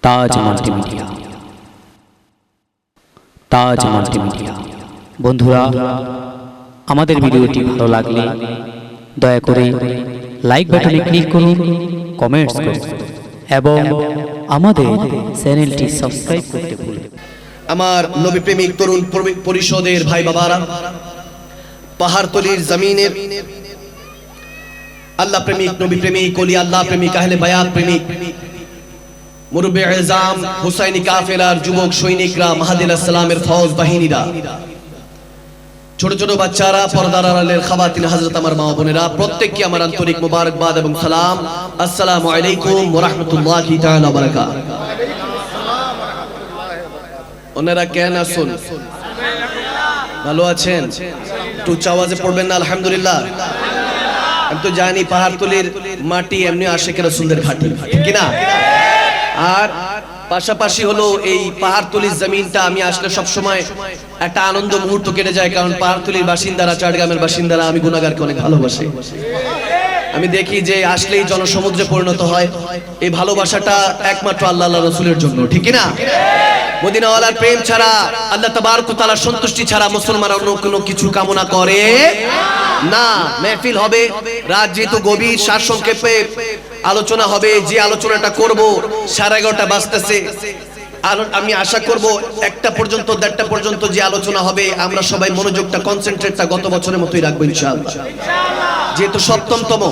তাজ multimedia. তাজ multimedia বন্ধুরা, আমাদের ভিডিওটি ভালো লাগলে দয়া করে লাইক বাটনে ক্লিক করুন, কমেন্টস করুন এবং আমাদের চ্যানেলটি সাবস্ক্রাইব করতে ভুলবেন না। আমার নবী প্রেমিক তরুণ পরিষদের ভাই বাবারা, পাহাড়তলির জমিনের আল্লাহ প্রেমিক, নবী প্রেমিক, ওলি আল্লাহ প্রেমিক, আহলে বায়াত প্রেমিক, মুরব্বি আযম, হুসাইনি কাফেলার যুবক সৈনিকরা, মাহাদি আলাইহিস সালামের ফৌজ বাহিনীরা, ছোট ছোট বাচ্চারা, পর্দার আড়ালের খাওয়াতিন, হযরত আমার মা বোনেরা, প্রত্যেককে আমার আন্তরিক মোবারকবাদ এবং সালাম। আসসালামু আলাইকুম ওয়া রাহমাতুল্লাহি তাআলা ওয়া বারাকাতুহু। ওনারা কেন আসুন? ভালো আছেন? একটু আওয়াজে পড়বেন না আলহামদুলিল্লাহ? আমি তো জানি পাহাড়তলির মাটি এমনি আশিকের রাসূলের ঘাঁটি, ঠিক কি না? আর পাশাপাশি হলো এই পাহাড়তলির জমিনটা আমি আসলে সব সময় একটা আনন্দ মুহূর্ত কেটে যায়, কারণ পাহাড়তলির বাসিন্দারা, চট্টগ্রামের বাসিন্দারা আমি গুনাহগারকে অনেক ভালোবাসি। আমি দেখি যে আসলেই জনসমুদ্রে পরিণত হয়। এই ভালোবাসাটা একমাত্র আল্লাহ রাসূলের জন্য, ঠিক কি না? মদিনাওয়ালার প্রেম ছাড়া, আল্লাহ তাবারক ওয়া তাআলার সন্তুষ্টি ছাড়া মুসলমান অন্য কোনো কিছু কামনা করে না। মেহফিল হবে, রাত যেহেতু গভীর, সারসংক্ষেপে আলোচনা হবে। যে আলোচনাটা করব 11:30 বাজতেছে। আমি আশা করব 1টা পর্যন্ত, 1:30 পর্যন্ত যে আলোচনা হবে আমরা সবাই মনোযোগটা, কনসেন্ট্রেটটা গত বছরের মতোই রাখবো ইনশাআল্লাহ। যেহেতু সপ্তমতম,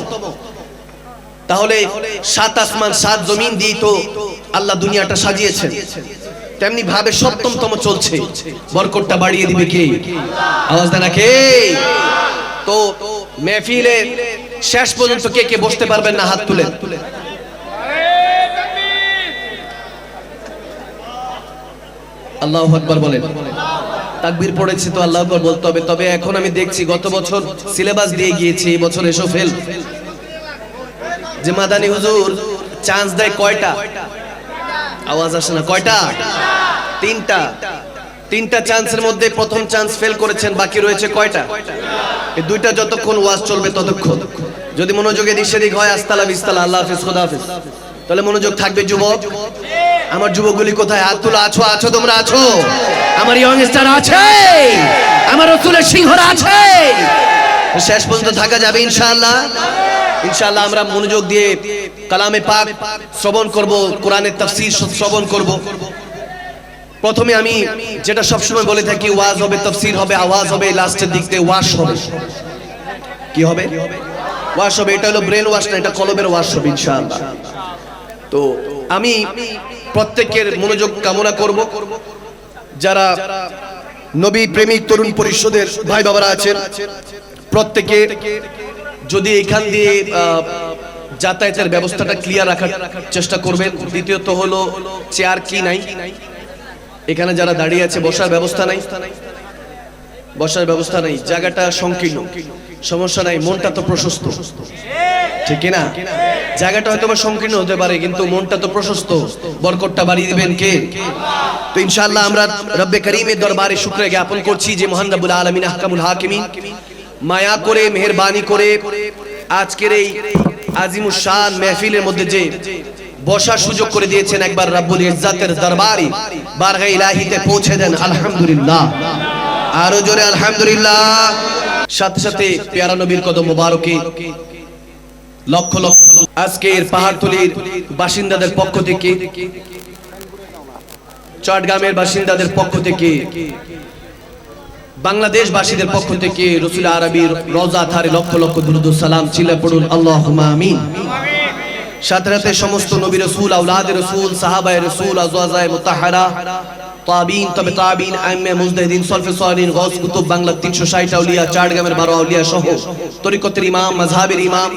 তাহলে 7 আসমান 7 জমিন দিয়ে তো আল্লাহ দুনিয়াটা সাজিয়েছেন, তেমনি ভাবে সপ্তমতম চলছে। বরকতটা বাড়িয়ে দিবে কে? আওয়াজ দেন না কে? তো মেহফিলে শেষ পর্যন্ত কে কে বসতে পারবেন না হাত তুলে? আল্লাহু আকবার বলেন। তাকবীর পড়েছি তো আল্লাহু আকবার বলতে হবে। তবে এখন আমি দেখছি গত বছর সিলেবাস দিয়ে গিয়েছি, এই বছর এসো ফেল। যে মাদানী হুজুর চান্স দেয় কয়টা? আওয়াজ আসে না। কয়টা? 3টা চান্সের মধ্যে প্রথম চান্স ফেল করেছেন, বাকি রয়েছে কয়টা? এই 2টা যতক্ষণ ওয়াজ চলবে ততক্ষণ। যদি মনোযোগে দিক হয় আস্তালা বিস্তালা, আল্লাহ হাফেজ, খোদা হাফেজ, তাহলে মনোযোগ থাকবে। যুবক, আমার যুবকগুলি কোথায়? হাত তোলা। আছো? আছো তোমরা? আছো? আমার ইয়ংস্টার আছে, আমার রাসূলের সিংহরা আছে। শেষ পর্যন্ত থাকা যাবে ইনশাআল্লাহ। ইনশাআল্লাহ আমরা মনোযোগ দিয়ে কালামে পাক শ্রবণ করব, কোরআনের তাফসীর শ্রবণ করব। প্রথমে আমি যেটা সবসময় বলে থাকি, ওয়াজ হবে, তাফসীর হবে, আওয়াজ হবে, লাস্টের দিক দিয়ে ওয়াশ হবে। কি হবে? ওয়াশ হবে। এটা হলো ব্রেন ওয়াশ না, এটা কলবের ওয়াশ হবে ইনশাআল্লাহ। তো আমি প্রত্যেকের মনোযোগ কামনা করব। যারা নবী প্রেমিক তরুণ পরিষদের ভাই বাবারা আছেন, প্রত্যেকে যদি এখান দিয়ে যাতায়াতের ব্যবস্থাটা ক্লিয়ার রাখার চেষ্টা করবেন। দ্বিতীয়ত হলো চেয়ার কি নাই, এখানে যারা দাঁড়িয়ে আছে বসার ব্যবস্থা নাই, বসার ব্যবস্থা নাই, জায়গাটা সংকীর্ণ। সমস্যা নাই, মনটা তো প্রশস্ত, ঠিক না? জায়গাটা হয়তো সংকীর্ণ হতে পারে, কিন্তু মনটা তো প্রশস্ত। বরকতটা বাড়িয়ে দিবেন কে? তো ইনশাআল্লাহ আমরা রব্বে করিমের দরবারে শুকরিয়া জ্ঞাপন করছি যে মহান রব্বুল আলামিন আহকামুল হাকিমিন মায়া করে, মেহেরবানি করে আজকের এই আজিমুশ শান মেহফিলের মধ্যে যে বসার সুযোগ করে দিয়েছেন, একবার রব্বুল ইজ্জাতের দরবারে বারগাহ ইলাহিতে পৌঁছে দেন আলহামদুলিল্লাহ। আরো জোরে আলহামদুলিল্লাহ। সাথে সাথে পেয়ারা নবীর কদম মোবারকে লক্ষ লক্ষ আজকের পাহাড়তলির বাসিন্দাদের পক্ষ থেকে, চট্টগ্রামের বাসিন্দাদের পক্ষ থেকে, বাংলাদেশবাসীদের পক্ষ থেকে রাসূল আরবির রওজা থারে লক্ষ লক্ষ দুরূদ ও সালাম চিল্লা পড়ুন আল্লাহুম্মা আমিন। সাথে সাথে সমস্ত নবী রাসূল, আওলাদ রাসূল, সাহাবায়ে রাসূল, আজওয়াজায়ে মুতাহহারা, তাবিন, তবে তাবিন, আইম্মে মুজতাহিদিন, সলফে সালিহিন, গাউস কুতুব, বাংলা 360 আউলিয়া, চট্টগ্রামের 12 আউলিয়া সহ তরিকতের ইমাম, মাযহাবের ইমাম,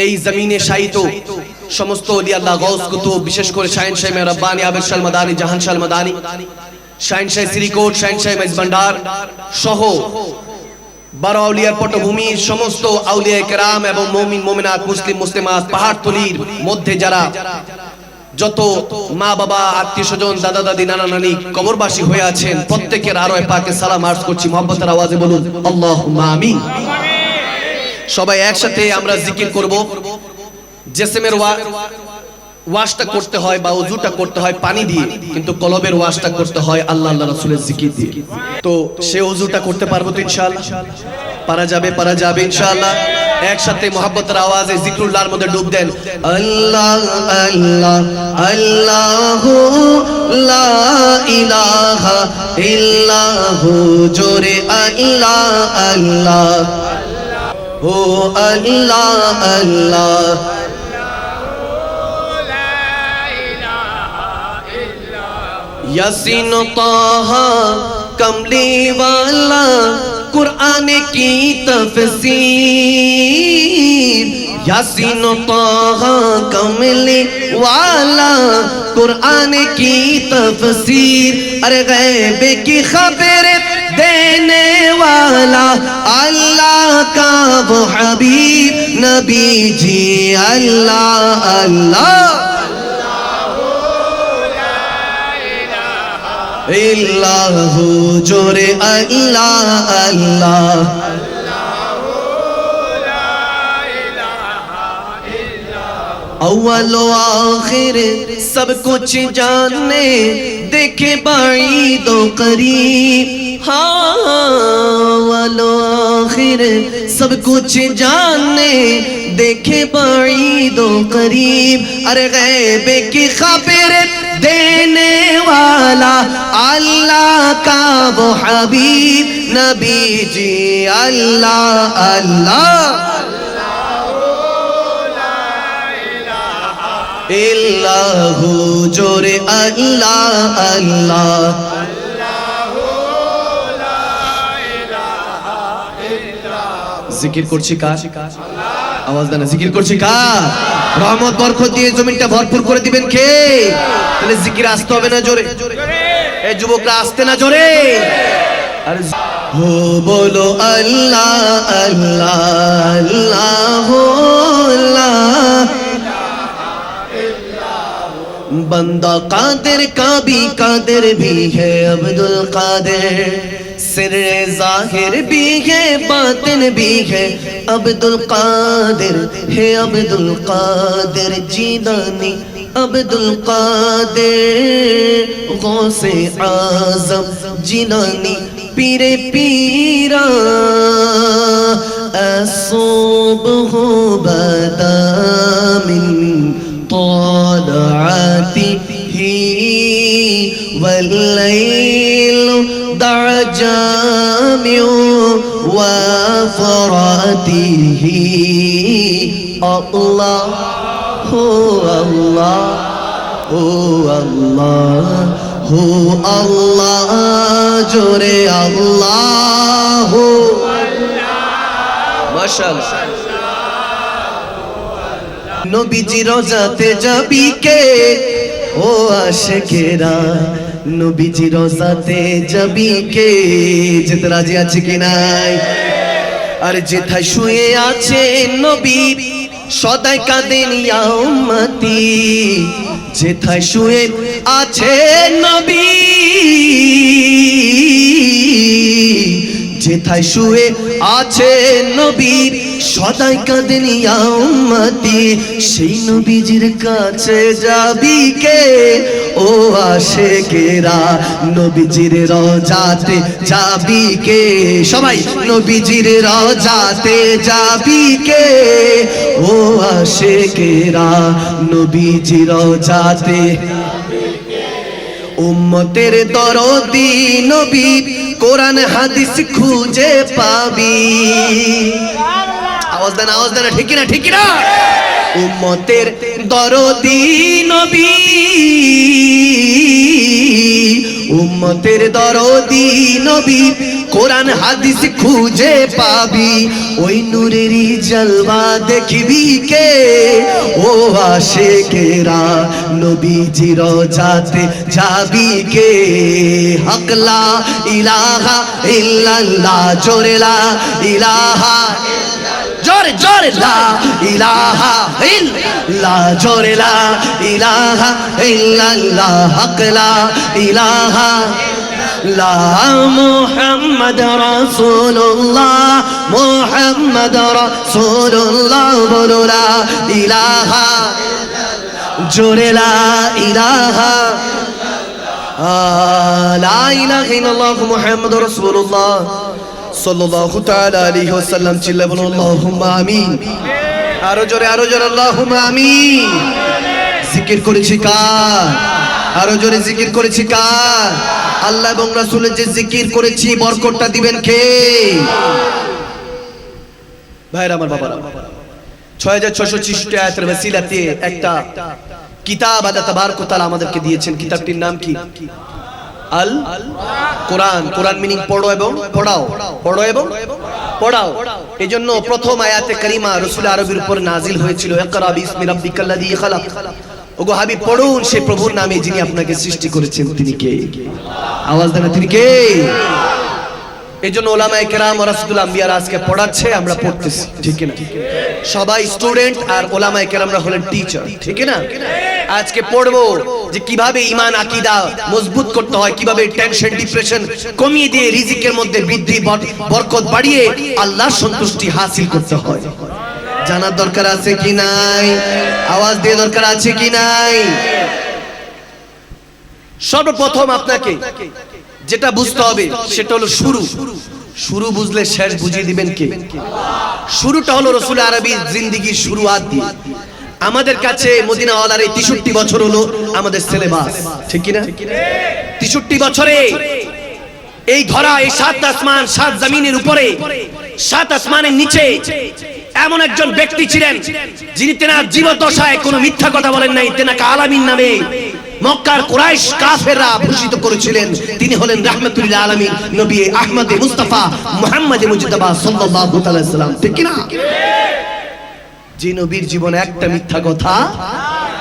এই জমিনে শায়িত সমস্ত ওলি আল্লাহ, গাউস কুতুব, বিশেষ করে শাহিন শাহ মেহরাবানি, আবেদ শাহ মাদানী, জাহান শাহ মাদানী, শাহিন শাহ শ্রীকোট, শাহিন শাহ মেজবান্ডার সহ 12 আউলিয়ার পটভূমি, সমস্ত আউলিয়া কেরাম এবং মুমিন মুমিনাত, মুসলিম মুসলিমাত, পাহাড়তলির মধ্যে যারা যত মা বাবা, আত্মীয় স্বজন, দাদা দাদি, নানা নানি কবরবাসী হয়ে আছেন, প্রত্যেকের আরোয়ে পাকে সালাম আরজ করছি। মুহাব্বতের আওয়াজে বলুন আল্লাহুম্মা আমিন। সবাই একসাথে আমরা জিকির করব। জেসেমের ওয়াশটা করতে হয় বা ওযুটা করতে হয় পানি দিয়ে, কিন্তু কলবের ওয়াশটা করতে হয় আল্লাহ আল্লাহ রাসূলের জিকির দিয়ে। তো সে ওযুটা করতে পারবো তো ইনশাআল্লাহ? পারা যাবে ইনশাআল্লাহ। একসাথে মুহাব্বতের আওয়াজে জিকরুল্লাহর মধ্যে ডুব দেন। আল্লাহ আল্লাহ আল্লাহু লা ইলাহা ইল্লাহু, জোরে আল্লাহ আল্লাহ, ও আল্লাহ আল্লাহ। यासीन ताहा कमली वाला कुरान की तफसीर, यासीन ताहा कमली वाला कुरान की तफसीर, अरे गैब की खबर देने वाला अल्लाह का वो हबीब नबी जी अल्लाह अल्लाह इल्लाहु, जोरे अल्लाह अल्लाह। अव्वल आखिर सब कुछ जानने, देखे बाईद व करीब, हाँ अव्वल आखिर सब कुछ जानने, देखे बाईद व करीब, अरे गैब की खबर देने वाला अल्लाह का वो हबीब नबी जी अल्लाह अल्लाह। इल्लाहु, जोरे अल्लाह अल्लाह। জিকির করছি কার? আওয়াজ দেন, জিকির করছি কার? রহমত বরকত দিয়ে জমিনটা ভরপুর করে দিবেন কে? তাহলে জিকির আসতে হবে না জোরে? এই যুবকরা আসতে না জোরে? আরে হো বলো আল্লাহ আল্লাহ আল্লাহ আল্লাহ। बंदा कादिर का भी है अब्दुल कादिर, सिर जाहिर भी है बातिन भी है अब्दुल कादिर, है अब्दुल कादिर जीलानी अब्दुल कादिर, गौसे आजम जीलानी पीरे पीरा, असुबह बदा मिन طلعته والليل دع جامع وفراته، الله هو الله هو الله هو الله، جوري الله ما شاء الله। নবীজি রোজাতে যাবি কে ও আশিকেরা, নবীজি রোজাতে যাবি কে, যেতে রাজি আছে কি নাই? আর যেথায় শুয়ে আছে নবী সদাই কাঁদেন ইয়া উম্মতি, যেথায় শুয়ে আছে নবী, যেথায় শুয়ে আছে নবী সদাই কাঁদেন ইয়া উম্মতি, সেই নবীজির কাছে যাবি কে ও আশিকেরা, নবীজির রওজাতে যাবি কে, সবাই নবীজির রওজাতে যাবি কে ও আশিকেরা, নবীজির রওজাতে। উম্মতের দরদি নবী কোরআন হাদিস খুঁজে পাবি, আওয়াজ দেন ঠিক না ঠিক না? উম্মতের দরদি নবী, উম্মতের দরদি নবী কোরআন হাদিস খুঁজে পাবি, ওই নূরেরই জলওয়া দেখবি কে ও আশিকেরা, নবীজি রওজাতে যাবি কে, হক লা ইলাহা ইল্লাল্লাহ, জোরে লা ইলাহা, জোরে জোরে লা ইলাহা ইল্লাল্লাহ, জোরে লা ইলাহা ইল্লাল্লাহ, হক লা ইলাহা লা মুহাম্মদ রাসূলুল্লাহ, মুহাম্মদ রাসূলুল্লাহ, বলো লা ইলাহা জোরে লা ইলাহা লা ইলাহা ইল্লাল্লাহ মুহাম্মাদুর রাসূলুল্লাহ সাল্লাল্লাহু তাআলা আলাইহি ওয়াসাল্লাম চিল্লা বলুন আল্লাহুম্মা আমিন আরো জোরে আল্লাহুম্মা আমিন জিকির করেছি কার আরো জোরে জিকির করেছি কার আল্লাহ এবং রাসূলের যে জিকির করেছি বরকতটা দিবেন কে ভাইরা আমার বাবারা 6666 আয়াতের ওসিলাতে একটা কিতাব আল্লাহ তাবারক ওয়া তাআলা আমাদেরকে দিয়েছেন কিতাবটির নাম কি আল কোরআন কোরআন মিনিং পড়ো এবং পড়াও পড়ো এবং পড়াও এজন্য প্রথম আয়াতে কারিমা রাসূল আরবির উপর নাজিল হয়েছিল ইকরা বিসমি রাব্বিকাল্লাযী খালাক ওগো হাবিব পড়ুন সেই প্রভুর নামে যিনি আপনাকে সৃষ্টি করেছেন তিনি কে আওয়াজ দেন তিনি কে এজন্য উলামায়ে কেরাম ওয়া রাসূলুল আম্বিয়ারা আজকে পড়াচ্ছে আমরা পড়তেছি ঠিক কি না সবাই স্টুডেন্ট আর উলামায়ে কেরামরা হলেন টিচার ঠিক কি না আজকে পড়বো যে কিভাবে ঈমান আকীদা মজবুত করতে হয় কিভাবে টেনশন ডিপ্রেশন কমিয়ে দিয়ে রিজিকের মধ্যে বৃদ্ধি বরকত বাড়িয়ে আল্লাহর সন্তুষ্টি হাসিল করতে হয় জানার দরকার আছে কি নাই আওয়াজ দিয়ে দরকার আছে কি নাই সর্বপ্রথম আপনাকে যেটা বুঝতে হবে সেটা হলো শুরু বুঝলে শেষ বুঝিয়ে দিবেন কে শুরুটা হলো রাসূল আরবি জিন্দেগির শুরুয়াত দিয়ে আমাদের কাছে মদিনা ওয়ালার এই 63 বছর হলো আমাদের সিলেবাস ঠিক কি না 63 বছরে এই ধরা এই সাত আসমান সাত জমিনের উপরে সাত আসমানের নিচে এমন একজন ব্যক্তি ছিলেন যিনি তেনার জীবদ্দশায় কোনো মিথ্যা কথা বলেন নাই তেনাকে আলামিন নামে মক্কার কুরাইশ কাফেররা ভূষিত করেছিলেন তিনি হলেন রাহমাতুল লিল আলামিন নবী আহমদ মুস্তাফা মুহাম্মদ মুজতবা সাল্লাল্লাহু আলাইহি ওয়াসাল্লাম ঠিক কি না যে নবীর জীবনে একটা মিথ্যা কথা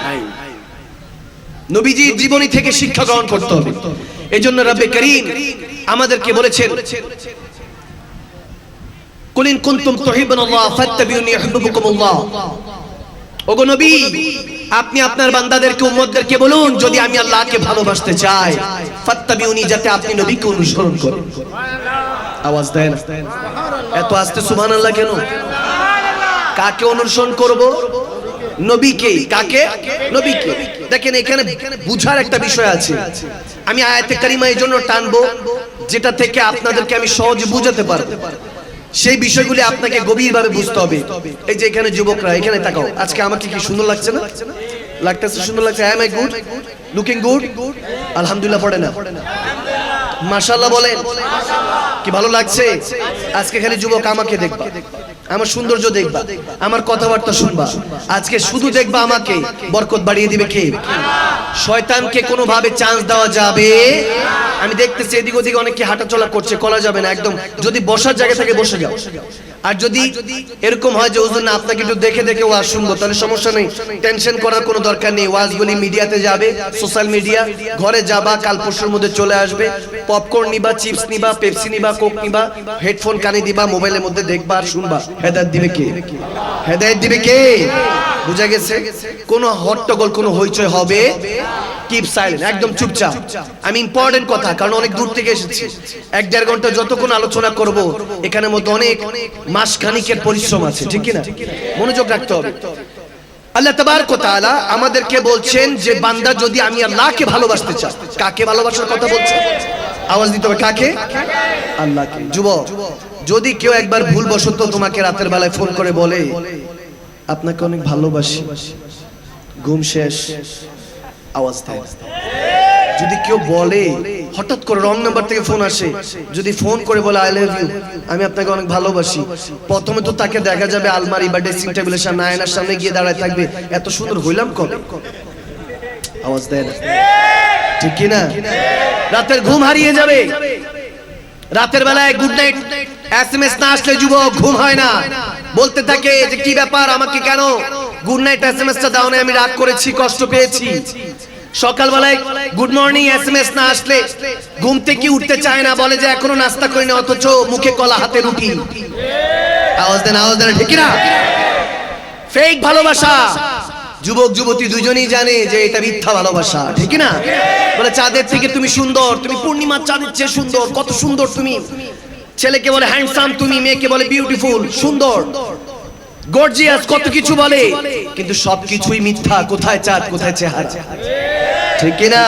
নাই নবীজির জীবনী থেকে শিক্ষা গ্রহণ করতে হবে এজন্য রব্বে করিম আমাদেরকে বলেছেন কুল ইন কুনতুম তুহিব্বুনাল্লাহ ফাত্তাবিউনি ইউহিব্বুকুমুল্লাহ ওগো নবী আপনি আপনার বান্দাদেরকে উম্মতদেরকে বলুন যদি আমি আল্লাহকে ভালোবাসতে চাই ফাত্তাবিউনি যাতে আপনি নবীকে অনুসরণ করেন সুবহানাল্লাহ আওয়াজ দেন এত আস্তে সুবহানাল্লাহ কেন কাকে অনুসরণ করব নবীকে কাকে নবীকে দেখেন এখানে বুঝার একটা বিষয় আছে আমি আয়াতে কারিমা এর জন্য টানবো যেটা থেকে আপনাদেরকে আমি সহজে বুঝাতে পারবো সেই বিষয়গুলি আপনাকে গভীরভাবে বুঝতে হবে এই যে এখানে যুবকরা এখানে তাকাও আজকে আমাকে কি সুন্দর লাগছে না লাগতেছে সুন্দর লাগছে I am I good looking good আলহামদুলিল্লাহ পড়ে না মাশাআল্লাহ বলেন কি ভালো লাগছে আজকে খালি যুবক আমাকে দেখবা আমার সৌন্দর্য দেখবা আমার কথাবার্তা শুনবা আজকে শুধু দেখবা আমাকে বরকত বাড়িয়ে দিবে কে শয়তানকে কোনো ভাবে চান্স দেওয়া যাবে আমি দেখতেছি এদিক ওদিকে অনেকে হাঁটাচলা করছে করা যাবে না একদম যদি বসার জায়গা থেকে বসে যাও আর যদি এরকম হয় যে হুজুর না আপনাকে একটু দেখে দেখে ওয়াজ শুনবো তাহলে সমস্যা নেই টেনশন করার কোনো দরকার নেই ওয়াজগুলি মিডিয়াতে যাবে সোশ্যাল মিডিয়া ঘরে যাবা কাল পরশুর মধ্যে চলে আসবে পপকর্ন নিবা চিপস নিবা পেপসি নিবা কোক নিবা হেডফোন কানে দিবা মোবাইলের মধ্যে দেখবা আর শুনবা হেদায়েত দিবে কে হেদায়েত দিবে কে বুঝা গেছে কোনো হট্টগোল কোনো হইচই হবে কিপ সাইলেন্ট একদম চুপচাপ আমি ইম্পর্টেন্ট কথা কারণ অনেক দূর থেকে এসেছি 1-1.5 ঘন্টা যতক্ষণ আলোচনা করব এখানের মধ্যে অনেক মাস খানিকের পরিশ্রম আছে ঠিক কি না মনোযোগ রাখতে হবে আল্লাহ তাবারক ওয়া তাআলা আমাদেরকে বলছেন যে বান্দা যদি আমি আল্লাহকে ভালোবাসতে চাই কাকে ভালোবাসার কথা বলছে আওয়াজ দিতে হবে কাকে আল্লাহকে যুবক যদি কেউ একবার ভুলবশত তোমাকে রাতের বেলায় ফোন করে বলে আপনাকে অনেক ভালোবাসি ঘুম শেষ আওয়াজ দেয় যদি কেউ বলে হঠাৎ করে রং নাম্বার থেকে ফোন আসে যদি ফোন করে বলে আই লাভ ইউ আমি আপনাকে অনেক ভালোবাসি প্রথমে তো তাকে দেখা যাবে আলমারি বা ড্রেসিং টেবিলের সামনে আয়নার সামনে গিয়ে দাঁড়ায় থাকবে এত সুন্দর হইলাম কবে আওয়াজ দেয় না ঠিক কি না রাতের ঘুম হারিয়ে যাবে রাতের বেলায় গুড নাইট এসএমএস না আসলে যুবক ঘুম হয় না বলতে থাকে যে কি ব্যাপার আমাকে কেন গুড নাইট এসএমএসটা দাও না আমি রাগ করেছি কষ্ট পেয়েছি সকালবেলায় গুড মর্নিং এসএমএস না আসলে ঘুম থেকে উঠতে চায় না বলে যে এখনো নাস্তা করিনি অথচ মুখে কলা হাতে রুটি আওয়াজ দেন ঠিক না ফেক ভালোবাসা যুবক যুবতী দুজনেই জানে যে এটা মিথ্যা ভালোবাসা ঠিক না বলে চাঁদের থেকে তুমি সুন্দর তুমি পূর্ণিমার চাঁদের চেয়ে সুন্দর কত সুন্দর তুমি ছেলেকে বলে হ্যান্ডসাম তুমি মেয়েকে বলে বিউটিফুল সুন্দর গর্জিয়াস, কত কিছু বলে, কিন্তু সবকিছুই মিথ্যা। কোথায় চাঁদ, কোথায় চেহারা? ঠিক কিনা?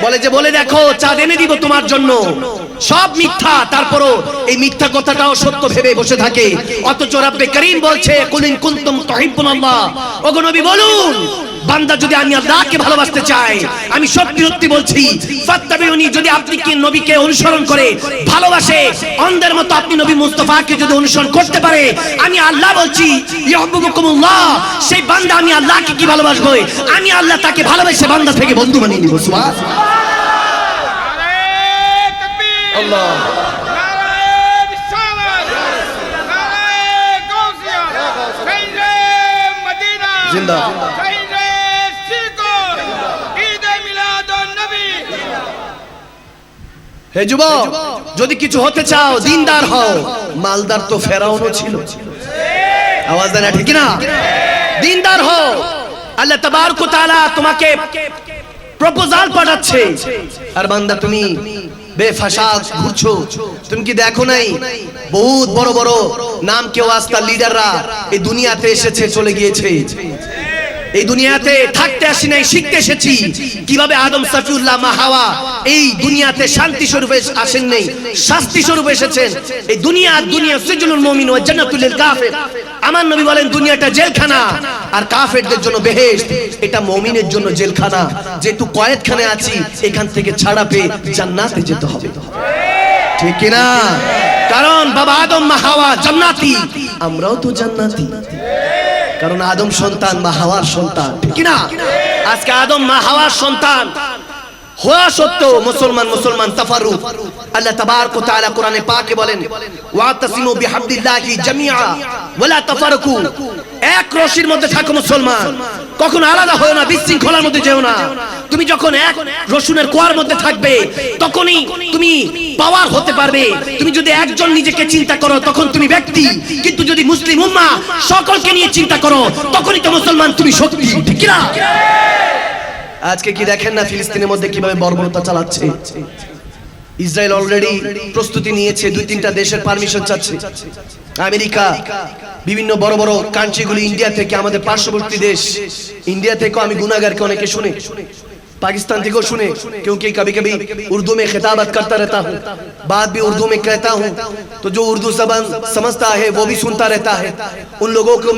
বলে যে বলে দেখো চাঁদ এনে দিব তোমার জন্য, সব মিথ্যা। তারপরও এই মিথ্যা কথাটাও সত্য ভেবে বসে থাকে। অথচ রব্বে করিম বলছে কুল ইন কুনতুম তুহিব্বুনাল্লাহ, ওগো নবী বলুন বান্দা যদি আমি আল্লাহকে ভালোবাসতে চাই, আমি সত্যি সত্যি বলছি ফাত্তাবিউনি, যদি আপনি কি নবীকে অনুসরণ করে ভালোবাসে, অন্ধের মতো আপনি নবী মুস্তাফাকে যদি অনুসরণ করতে পারে, আমি আল্লাহ বলছি ইউহিব্বুকুমুল্লাহ, সেই বান্দা আমি আল্লাহকে কি ভালোবাসবো, আমি আল্লাহ তাকে ভালোবেসে বান্দা থেকে বন্ধু বানিয়ে নিব। সুবহানাল্লাহ। আল্লাহ জিন্দা। হে যুবক, যদি কিছু হতে চাও দিনদার হও। মালদার তো ফেরাউনও ছিল। আওয়াজ দেন ঠিক না? দিনদার হও। আল্লাহ তাবারক ওয়া তাআলা তোমাকে প্রপোজাল পাঠাচ্ছে, আর বান্দা তুমি বেফাসাদ ঘুরছো। তুমি কি দেখো নাই বহুত বড় বড় নাম কেউ আস্তা লিডাররা এই দুনিয়াতে এসেছে, চলে গিয়েছে। এই দুনিয়াতে থাকতে আসি নাই, শিখতে এসেছি কিভাবে আদম সাফিউল্লাহ মা হাওয়া এই দুনিয়াতে শান্তি স্বরূপে আসেন নাই, শাস্তি স্বরূপে এসেছেন। এই দুনিয়া সিজনুল মুমিন ওয়া জান্নাতুল লিল কাফির। আমার নবী বলেন দুনিয়াটা জেলখানা, আর কাফেরদের জন্য বেহেশত। এটা মুমিনের জন্য জেলখানা। যেহেতু কয়েদখানে আছি, এখান থেকে ছাড়া পেয়ে জান্নাতে যেতে হবে। ঠিক কি না? কারণ বাবা আদম মা হাওয়া জান্নাতি, আমরাও তো জান্নাতি, কারণ আদম সন্তান মা হাওয়ার সন্তান। ঠিক না? আজকে আদম মা হাওয়ার সন্তান হওয়া সত্ত্বেও মুসলমান তাফারুক। আল্লাহ তাবারক ওয়া তাআলা কোরআনে পাকে বলেন ওয়াতাসিমু বিহাবলিল্লাহি জামিআ ওয়ালা তাফারাকু, এক রশির মধ্যে থাকো মুসলমান, কখনো আলাদা হয়ো না, বিশৃঙ্খলার মধ্যে যেও না। তুমি যখন এক রসুনের কোয়ার মধ্যে থাকবে তখনই তুমি পাওয়ার হতে পারবে। তুমি যদি একজন নিজেকে চিন্তা করো তখন তুমি ব্যক্তি, কিন্তু যদি মুসলিম উম্মাহ সকলকে নিয়ে চিন্তা করো তখনই তো মুসলমান, তুমি শক্তি। ঠিক না? আজকে কি দেখেন না ফিলিস্তিনের মধ্যে কিভাবে বর্বরতা চালাচ্ছে? ইসরায়েল অলরেডি প্রস্তুতি নিয়েছে, 2-3টা দেশের পারমিশন চাচ্ছে। আমেরিকা, বিভিন্ন বড় বড় কান্ট্রিগুলি, ইন্ডিয়া থেকে, আমাদের পার্শ্ববর্তী দেশ ইন্ডিয়া থেকেও আমি গুনাহগারকে অনেকে শুনে, पाकिस्तान থেকেও শুনে, क्योंकि कभी कभी उर्दू में खिताबत करता रहता हूँ, बात भी उर्दू में कहता हूँ, तो जो उर्दू जबान समझता है वो भी सुनता रहता है। उन लोगों को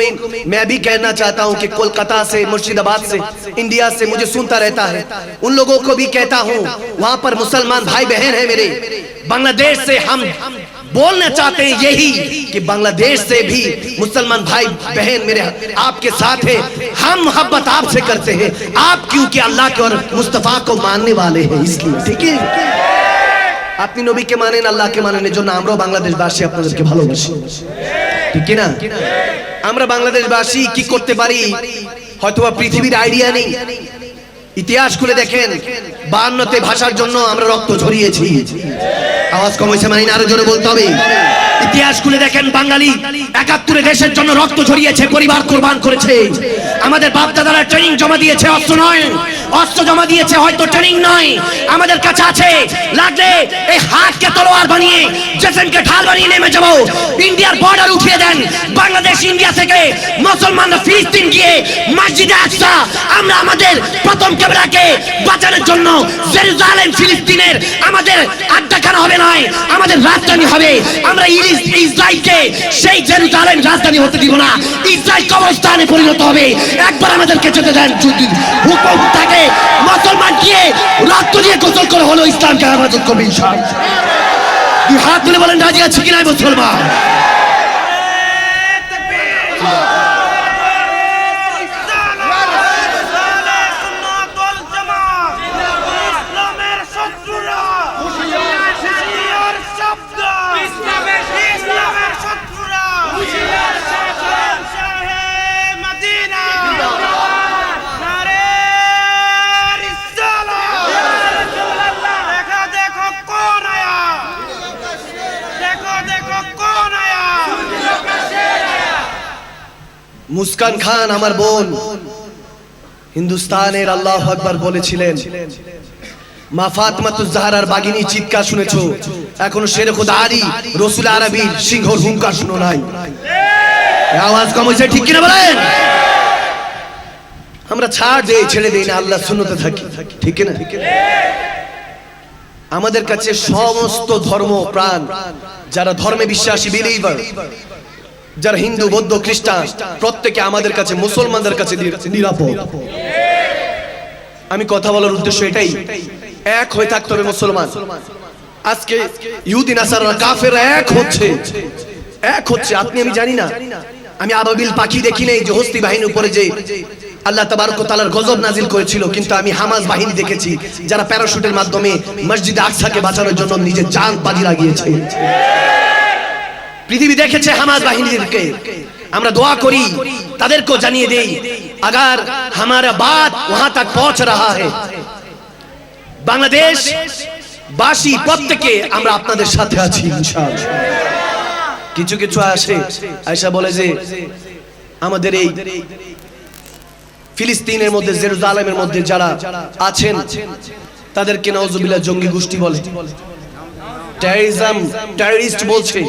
मैं भी कहना चाहता हूँ कि कोलकाता से, मुर्शिदाबाद से, इंडिया से मुझे सुनता रहता है। उन लोगों को भी कहता हूँ, वहाँ पर मुसलमान भाई बहन है मेरे, बांग्लादेश से हम बोलना चाहते हैं यही कि बांग्लादेश से भी मुसलमान भाई बहन मेरे आपके साथ है, हम मोहब्बत आपसे करते हैं, आप क्योंकि अल्लाह के और मुस्तफा को मानने वाले हैं इसलिए। ठीक है? আপনি নবীকে মানেন, আল্লাহকে মানেন, এজন্য আমরাও বাংলাদেশবাসী আপনাদেরকে ভালোবাসি। ঠিক কি না? আমরা বাংলাদেশবাসী কি করতে পারি হয়তোবা পৃথিবীর আইডিয়া নেই। ইতিহাস খুলে দেখেন, 52তে ভাষার জন্য আমরা রক্ত ঝরিয়েছি। আওয়াজ কম হয়েছে, মানে আরো জোরে বলতে হবে। ইতিহাস খুলে দেখেন, বাঙালি 71 দেশের জন্য রক্ত ঝরিয়েছে, পরিবার কোরবান করেছে। আমাদের বাপ দাদারা ট্রেনিং জমা দিয়েছে, অস্ত্র নয়, অস্ত্র জমা দিয়েছে, হয়তো ট্রেনিং নয়, আমাদের কাছে আছে। লাগলে এই হাতকে তলোয়ার বানিয়ে, জেসেনকে ঢাল বানিয়ে নেমে যাবো। ইন্ডিয়ার বর্ডার উঠিয়ে দেন, বাংলাদেশ ইন্ডিয়া থেকে মুসলমানরা ফিলিস্তিন গিয়ে মসজিদে আকসা, আমরা আমাদের প্রথম কেবলাকে বাঁচানোর জন্য জেরুজালেম ফিলিস্তিনের আমাদের আড্ডাখানা হবে নয়, আমাদের রাজধানী হবে। আমরা ইসরায়েলকে সেই জেরুজালেম রাজধানী হতে দিব না, ইসরায়েল কবরস্থানে পরিণত হবে। একবার আমাদেরকে যেতে দেন, যদি হুকুম থাকে মুসলমান গিয়ে রক্ত দিয়ে গোসল করে হলো ইসলামকে হেফাজত করবে ইনশাআল্লাহ। দুই হাত তুলে বলেন রাজি আছে কিনা মুসলমান? মুস্কান খান আমার বোন হিন্দুস্তানের আল্লাহু আকবার বলেছিলেন। মা ফাতিমাতুজ জাহরার বাগিনী চিৎকার শুনেছো, এখনো শেরে খুদা আলী রসুল আরবীর সিংহর হুঙ্কার শুনো নাই। আওয়াজ কম হয়েছে, ঠিক কিনা বলেন? আমরা ছাড় দেই, ছেড়ে দেই না, আল্লাহ সুন্নতে থাকি, ঠিক কিনা? আমাদের কাছে সমস্ত ধর্ম প্রাণ, যারা ধর্মে বিশ্বাসী বিলিভার, যারা হিন্দু বৌদ্ধ খ্রিস্টান, প্রত্যেকে আমাদের কাছে মুসলমানদের কাছে নিরাপদ। আমি কথা বলার উদ্দেশ্য এটাই, এক হয়ে থাকতে হবে মুসলমান। আজকে ইহুদি নাসারা কাফেররা এক হচ্ছে, আপনি আমি জানি না। আমি আবাবিল পাখি দেখি নাই যে হস্তি বাহিনীর উপরে যে আল্লাহ তাবারক ওয়া তাআলার গজব নাজিল করেছিল, কিন্তু আমি হামাস বাহিনী দেখেছি যারা প্যারাশুটের মাধ্যমে মসজিদ আকসাকে বাঁচানোর জন্য নিজের জান বাজি লাগিয়েছে। পৃথিবী দেখেছে হামাস বাহিনীদেরকে। আমরা দোয়া করি, তাদেরকেও জানিয়ে দেই, अगर हमारा बात वहां तक पहुंच रहा है, বাংলাদেশ বাসী প্রত্যেকে আমরা আপনাদের সাথে আছি ইনশাআল্লাহ। কিছু কিছু আসে আয়েশা বলে যে আমাদের এই ফিলিস্তিনের মধ্যে, জেরুজালেমের মধ্যে যারা আছেন তাদেরকে নাউজুবিল্লাহ জঙ্গি গোষ্ঠী বলে, টেররিস্ট বলছে।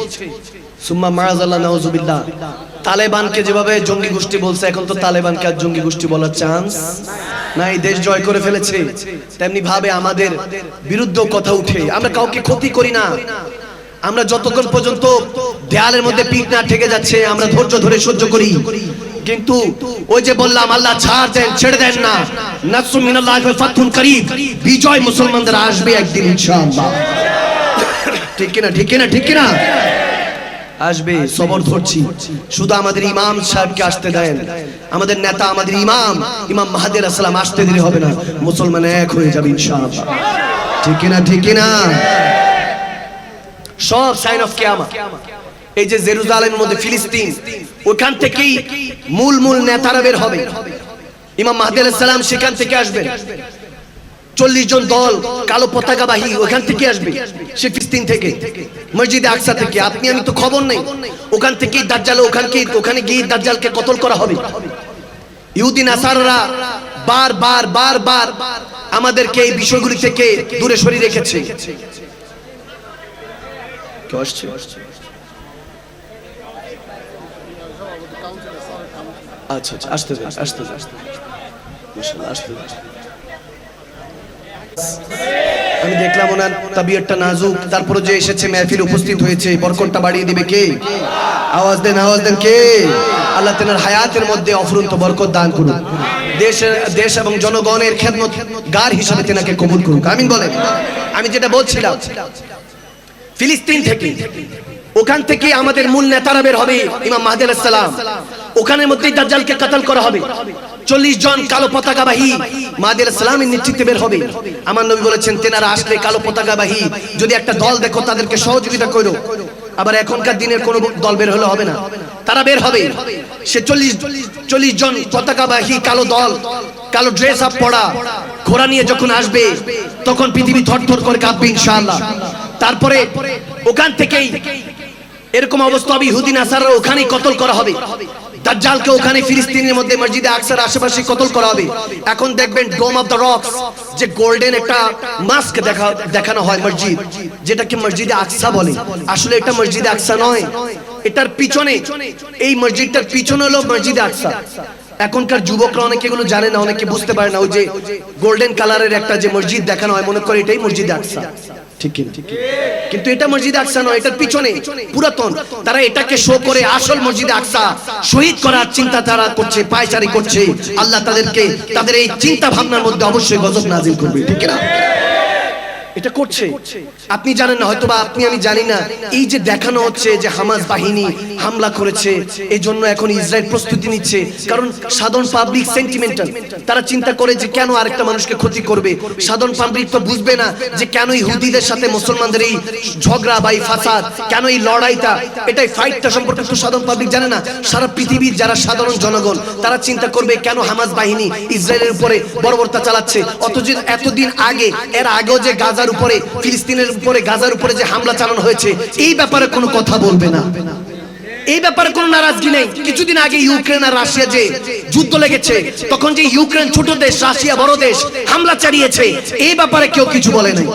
সুম্মা মারাজাল্লাহ নাউজুবিল্লাহ। তালেবানকে যেভাবে জঙ্গি গোষ্ঠী বলছে, এখন তো তালেবানকে আর জঙ্গি গোষ্ঠী বলার চান্স নাই, দেশ জয় করে ফেলেছে। তেমনি ভাবে আমাদের বিরুদ্ধে কথা উঠে, আমরা কাউকে ক্ষতি করি না। আমরা যতক্ষণ পর্যন্ত দেয়ালের মধ্যে পিঠ না ঠেকে যাচ্ছে আমরা ধৈর্য ধরে সহ্য করি। কিন্তু ওই যে বললাম, আল্লাহ ছাড় দেন, ছেড়ে দেন না। নাসরুম মিনাল্লাহি ওয়া ফাতহুন করিব, বিজয় মুসলমানদের আসবে একদিন ইনশাআল্লাহ। ঠিক কিনা, ঠিক কিনা, ঠিক কিনা? আসবে, সবর ধরছি। শুধু আমাদের ইমাম সাহেবকে আসতে দেন, আমাদের নেতা, আমাদের ইমাম মাহদী আলাইহিস সালাম আসতে দেরি হবে না, মুসলমান এক হয়ে যাবে ইনশাআল্লাহ। ঠিক কিনা, ঠিক কিনা? সব সাইন অফ কিয়ামত। এই যে জেরুজালেমের মধ্যে ফিলিস্তিন, ওখান থেকেই মূল নেতারা বের হবে। ইমাম মাহদী আলাইহিস সালাম সেখান থেকে আসবেন। 40 জন দল কালো পতাকাবাহী ওখান থেকে আসবে, সে ফিলিস্তিন থেকে, মসজিদে আকসা থেকে। আপনি আমি তো খবর নেই, ওখান থেকেই দাজ্জাল, ওখানে গিয়ে দাজ্জালকে কতল করা হবে। ইহুদি নাসারারা বারবার আমাদেরকে এই বিষয়গুলি থেকে দূরে সরিয়ে রেখেছে। আচ্ছা আসতে আমি দেখলাম ওনার তাবিয়তটা নাজুক, তারপরে যে এসেছে মেহফিল উপস্থিত হয়েছে, বরকতটা বাড়িয়ে দিবে কে? আওয়াজ দেন কে? আল্লাহ তেনার হায়াতের মধ্যে অফুরন্ত বরকত দান করুন, দেশ এবং জনগণের খেদমতগার হিসেবে তেনাকে কবুল করুন, আমিন বলেন। আমি যেটা বলছিলাম, ফিলিস্তিন থেকে, ওখান থেকে আমাদের মূল নেতারা বের হবে, ইমাম মাহদী আলাইহিস সালাম। ওখানের মধ্যেই দাজ্জালকে কতল করা হবে। 40 জন কালো পতাকাবাহী মাহদী আলাইহিস সালামের নেতৃত্বে বের হবে। আমার নবী বলেছেন, তেনারা আসলে কালো পতাকাবাহী যদি একটা দল দেখো, তাদেরকে সহযোগিতা করো। আবার এখনকার দিনের কোন দল বের হলে হবে না, তারা বের হবে। সে 40 জন পতাকাবাহী কালো দল, কালো ড্রেস আপ পরা, ঘোড়া নিয়ে যখন আসবে, তখন পৃথিবী থরথর করে কাঁপবে ইনশাআল্লাহ। তারপরে ওখান থেকেই এরকম অবস্থা হবে, ইহুদি নাসারা ওখানেই কতল করা হবে। দাজ্জালকে ওখানে ফিলিস্তিনের মধ্যে মসজিদে আকসার আশেপাশে কতল করা হবে। এখন দেখবেন ডোম অফ দ্য রকস, যে গোল্ডেন একটা মাস্ক দেখানো হয় মসজিদ, যেটাকে মসজিদে আকসা বলে। আসলে এটা মসজিদে আকসা নয়, এটার পিছনে, এই মসজিদটার পিছনে হলো মসজিদে আকসা। এখনকার যুবকরা অনেকে এগুলো জানে না, অনেকে বুঝতে পারে না। ওই যে গোল্ডেন কালারের একটা যে মসজিদ দেখানো হয়, মনে করে এটাই মসজিদে আকসা, ঠিক কিন্তু এটা মসজিদে আকসা নয়, এটার পিছনে পুরাতন। তারা এটাকে শো করে আসল মসজিদে আকসা শহীদ করার চিন্তা তারা করছে, পায়চারি করছে। আল্লাহ তাদেরকে তাদের এই চিন্তা ভাবনার মধ্যে অবশ্যই গজব নাজিল করবে, ঠিক না? এটা করছে, আপনি জানেন না, হয়তোবা আপনি আমি জানি না। এই যে দেখানো হচ্ছে যে হামাস বাহিনী হামলা করেছে, এই জন্য এখন ইসরায়েল প্রস্তুতি নিচ্ছে। কারণ সাধারণ পাবলিক সেন্টিমেন্টাল, তারা চিন্তা করে যে কেন আরেকটা মানুষকে ক্ষতি করবে। সাধারণ পাবলিক তো বুঝবে না যে কেন ইহুদিদের সাথে মুসলমানদের এই ঝগড়া বা এই ফাসাদ, কেন এই লড়াইটা, এটাই ফাইটটা সম্পর্কে তো সাধারণ পাবলিক জানে না। সারা পৃথিবীর যারা সাধারণ জনগণ, তারা চিন্তা করবে কেন হামাস বাহিনী ইসরায়েলের উপরে বর্বরতা চালাচ্ছে। অথচ এতদিন আগে, এর আগেও যে গাজার উপরে, ফিলিস্তিনের উপরে, গাজার উপরে যে হামলা চালানো হয়েছে, এই ব্যাপারে কোনো কথা বলবে না, এই ব্যাপারে কোনো নারাজগি নেই। কিছুদিন আগে ইউক্রেন আর রাশিয়া যে যুদ্ধ লেগেছে, তখন যে ইউক্রেন ছোট দেশ, রাশিয়া বড় দেশ, হামলা চালিয়েছে, এই ব্যাপারে কেউ কিছু বলে নাই।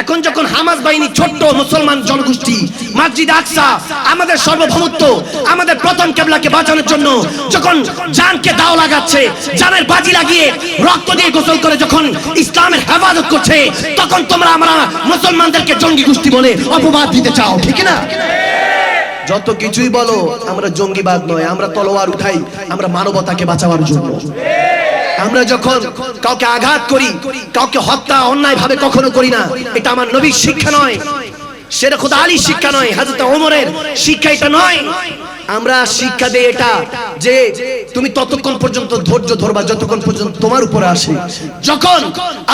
এখন যখন হামাস বাহিনী ছোট্ট মুসলমান জনগোষ্ঠী মসজিদ আকসা আমাদের সার্বভৌমত্ব আমাদের প্রথম কিবলাকে বাঁচানোর জন্য যখন জানকে দাও লাগাচ্ছে, জানের বাজি লাগিয়ে রক্ত দিয়ে গোসল করে যখন ইসলামের হেফাজত করছে, তখন তোমরা আমরা মুসলমানদেরকে জঙ্গি গোষ্ঠী বলে অপবাদ দিতে চাও, ঠিক না? যত কিছুই বলো, আমরা জঙ্গিবাদ নয়, আমরা তলোয়ার উঠাই আমরা মানবতাকে বাঁচাবার জন্য। আমরা যখন কাউকে আঘাত করি, কাউকে হত্যা অন্যায় ভাবে কখনো করি না। এটা আমার নবীর শিক্ষা নয়, শের খোদা আলীর শিক্ষা নয়, হযরত ওমরের শিক্ষা এটা নয়। আমরা শিক্ষা দেই এটা যে তুমি ততক্ষণ পর্যন্ত ধৈর্য ধরবা যতক্ষণ পর্যন্ত তোমার উপরে আসে। যখন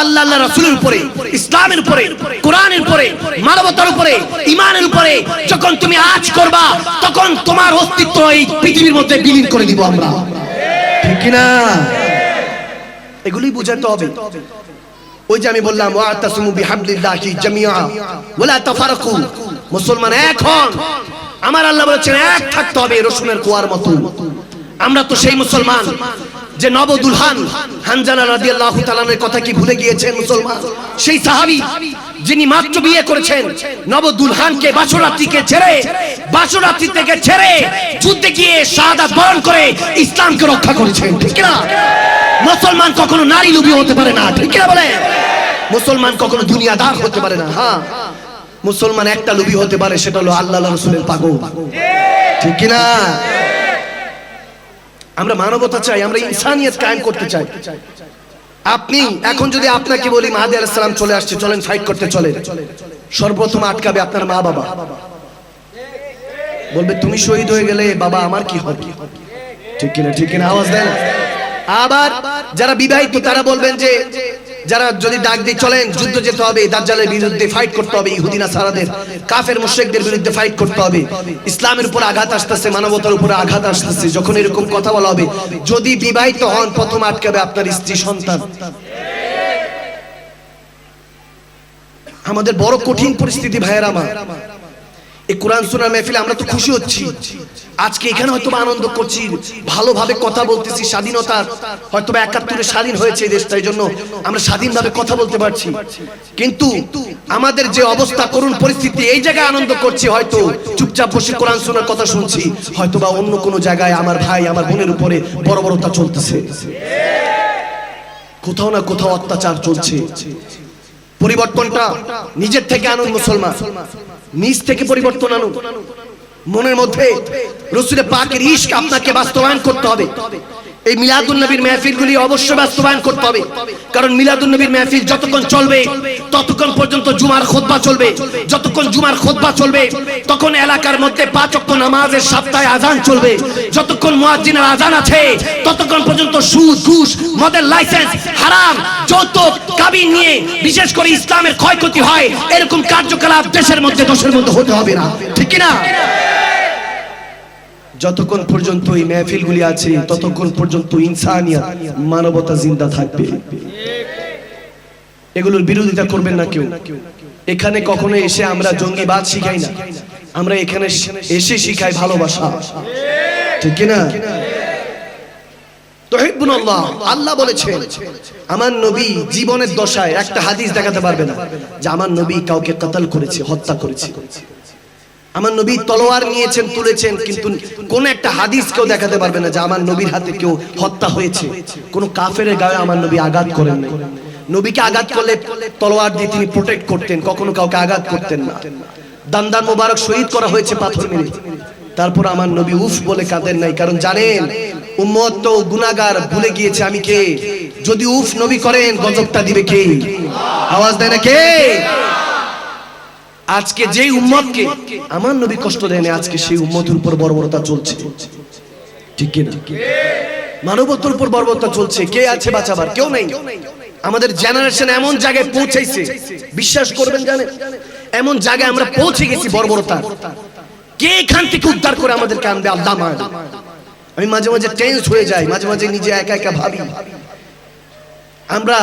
আল্লাহ আল্লাহ রাসূলের উপরে, ইসলামের উপরে, কোরআনের উপরে, মানবতার উপরে, ঈমানের উপরে যখন তুমি আজ করবা, তখন তোমার অস্তিত্ব এই পৃথিবীর মধ্যে বিলীন করে দিব আমরা, ঠিক কি না? এগুলোই বুঝাতে হবে। ওই যে আমি বললাম ওয়াতাসিমু বিহাবলিল্লাহি জামিআ ওয়ালা তাফারাকু, মুসলমান এক হন। আমার আল্লাহ বলেছেন এক থাকতে হবে রসুনের কুয়ার মতো। আমরা তো সেই মুসলমান যে নবদুলহান হানজালা রাদিয়াল্লাহু তাআলার কথা কি ভুলে গিয়েছেন মুসলমান? সেই সাহাবী যিনি মাত্র বিয়ে করেছেন, নবদুলহানকে বাসরাত্রিকে ছেড়ে, বাসরাত্রি থেকে ছেড়ে যুদ্ধে গিয়ে শাহাদাত বরণ করে ইসলামকে রক্ষা করেছেন, ঠিক না? মুসলমান কখনো নারী লোভী হতে পারে না, ঠিক না বলে? মুসলমান কখনো দুনিয়াদার হতে পারে না। হ্যাঁ, মুসলমান একটা লোভী হতে পারে, সেটা হলো আল্লাহ রাসূলের পাগল, ঠিক কি না? আমরা মানবতা চাই, আমরা ইনসানিয়ত কায়েম করতে চাই। আপনি এখন যদি আপনাকে বলি মাহদী আলাইহিস সালাম চলে আসছে, চলেন ফাইট করতে চলে, সর্বপ্রথম আটকাবে আপনার মা বাবা। বলবে তুমি শহীদ হয়ে গেলে বাবা আমার কি হবে, ঠিক কি না? ঠিক কি না? আওয়াজ দেন। আবার যারা বিবাহিত তারা বলবেন যে যারা যদি ডাক দিয়ে চলেন যুদ্ধ যেতে হবে, দাজ্জালের বিরুদ্ধে ফাইট করতে হবে, ইহুদি নাসারাদের কাফের মুশরিকদের বিরুদ্ধে ফাইট করতে হবে, ইসলামের উপর আঘাত আসতেছে, মানবতার উপর আঘাত আসতেছে, যখন এরকম কথা বলা হবে, যদি বিবাহিত হন প্রথম আটকাবে আপনার স্ত্রী সন্তান। আমাদের বড় কঠিন পরিস্থিতি ভাইয়েরা আমার। এই কোরআন শোনার মেহফিলে আমরা তো খুশি হচ্ছি, আজকে এখানে হয়তো আনন্দ করছি, ভালোভাবে কথা বলতেছি, স্বাধীনতা হয়তো ৭১ স্বাধীন হয়েছে এই দেশটা, এই জন্য আমরা স্বাধীনভাবে কথা বলতে পারছি। কিন্তু আমাদের যে অবস্থা, করুণ পরিস্থিতি, এই জায়গায় আনন্দ করছি, হয়তো চুপচাপ বসে কোরআন শোনার কথা শুনছি, হয়তো বা অন্য কোনো জায়গায় আমার ভাই আমার বোনের উপরে বর্বরতা চলতেছে, কোথাও না কোথাও অত্যাচার চলছে। পরিবর্তনটা নিজের থেকে আনুন মুসলমান, নিজ থেকে পরিবর্তন আনুন। মনের মধ্যে রাসূলের পাকের ইশক আপনাকে বাস্তবায়ন করতে হবে। এই মিলাদুন নবীর মাহফিলগুলি অবশ্যই বাস্তবায়ন করতে হবে, কারণ মিলাদুন নবীর মাহফিল যতক্ষণ চলবে ততক্ষণ পর্যন্ত জুমার খুতবা চলবে, যতক্ষণ জুমার খুতবা চলবে তখন এলাকার মধ্যে 5 ওয়াক্ত নামাজের সপ্তাহে আযান চলবে, যতক্ষণ মুয়াজ্জিনের আযান আছে ততক্ষণ পর্যন্ত সুদ ঘুষ মদের লাইসেন্স হারাম যৌতুক কাবিন নিয়ে বিশেষ করে ইসলামের ক্ষয়ক্ষতি হয়, এরকম কার্যকলাপ দেশের মধ্যে হতে হবে না, ঠিক কি না? যতক্ষণ পর্যন্ত এই মাহফিলগুলি আছে ততক্ষণ পর্যন্ত ইনসানিয়ত মানবতা জিন্দা থাকবে। এগুলোর বিরোধিতা করবেন না কেউ। এখানে কখনো এসে আমরা জঙ্গিবাদ শিখাই না, আমরা এখানে এসে শিখাই ভালোবাসা, ঠিক কি না? তুহিব্বুনাল্লাহ, আল্লাহ বলেছেন আমার নবী জীবনের দশায় একটা হাদিস দেখাতে পারবে না যে আমার নবী কাউকে কতল করেছে, হত্যা করেছে। আমার নবী তলোয়ার নিয়েছেন, তুলেছেন, কিন্তু কোন একটা হাদিস কেউ দেখাতে পারবে না যে আমার নবীর হাতে কেউ হত্যা হয়েছে। কোন কাফের গায়ে আমার নবী আঘাত করেন নাই। নবীকে আঘাত করলে তলোয়ার দিয়ে তিনি প্রোটেক্ট করতেন, কখনো কাউকে আঘাত করতেন না। দান্দার মোবারক শহীদ করা হয়েছে পাথর মেরে, তারপর আমার নবী উফ বলে কাঁদেন নাই, কারণ জানেন উম্মত তো গুনাহগার, ভুলে গিয়েছে আমি কে। যদি উফ নবী করেন গজবটা দিবে কে? আওয়াজ দেয় না কে? আজকে যেই উম্মতকে আমার নবী কষ্ট দেন, আজকে সেই উম্মতের উপর বর্বরতা চলছে, ঠিক কি না? মানবতার উপর বর্বরতা চলছে, কে আছে বাঁচাবার? কেউ নেই। আমাদের জেনারেশন এমন জায়গায় পৌঁছেছে, বিশ্বাস করবেন জানেন এমন জায়গায় আমরা পৌঁছে গেছি বর্বরতা। কে এখান থেকে উদ্ধার করে আমাদেরকে আনবে? আল্লাহ মান। আমি মাঝে মাঝে টেন্স হয়ে যাই, মাঝে মাঝে নিজে একা একা ভাবি, আমরা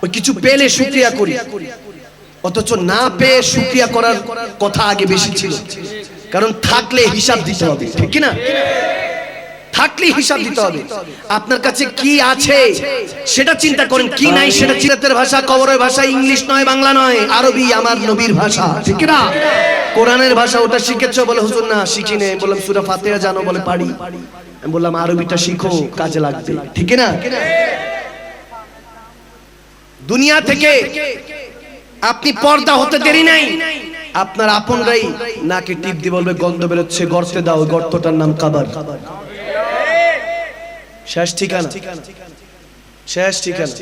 ওই কিছু পেলে শুকরিয়া করি, অথচ না পেয়ে শুকরিয়া করার কথা আগে বেশি ছিল, কারণ থাকলে হিসাব দিতে হবে, ঠিক কি না? থাকলে হিসাব দিতে হবে। আপনার কাছে কি আছে সেটা চিন্তা করেন, কি নাই সেটা চিন্তার ভাষা, কবরের ভাষা ইংলিশ নয়, বাংলা নয়, আরবি, আমার নবীর ভাষা, ঠিক না? কোরআনের ভাষা, ওটা শিখেছো? বলে হুজুর না শিখি নেই। বললাম সূরা ফাতিহা জানো? বলে পারি। আমি বললাম আরবিটা শিখো, কাজে লাগবে, ঠিক না? দুনিয়া থেকে আপনি পর্দা হতে দেরি নাই, আপনার আপনরাই নাকে টিপ দিয়ে বলবে গন্ধ বেরোচ্ছে, গর্তে দাও, গর্তটার নাম কবর। শেষ ঠিকানা, শেষ ঠিকানা।